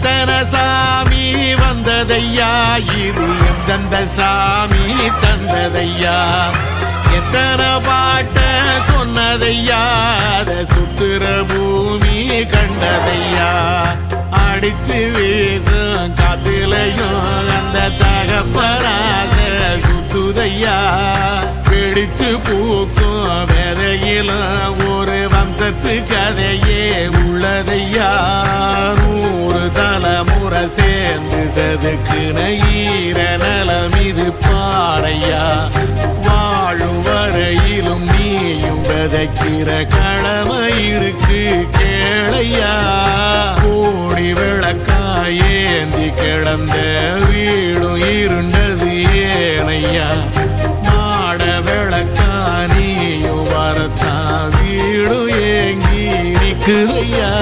எத்தனை சாமி வந்ததையா, இது எந்தெந்த சாமி தந்ததையா, எத்தனை பாட்ட சொன்னதையா, அத சுத்துற பூமி கண்டதையா, அடிச்சு வீசும் காத்துலையும் அந்த தகப்பராச சுத்துதையா, பிடிச்சு பூக்கும் வேதையிலும் ஒரு வம்சத்து கதையே உள்ளதையா, 100 தலைமுறை சேர்ந்து செதுக்குன ஈர நலம் இது பாறையா, வாழும் வரையிலும் நீயும் விதைக்கிற கடமை இருக்கு கேளையா, கோடி விளக்காயேந்தி கிடந்த வீடும் இருண்டது ஏனையா, மாட விளக்கா நீயும் வரத்தான் வீடும் ஏங்கி நிக்குதையா.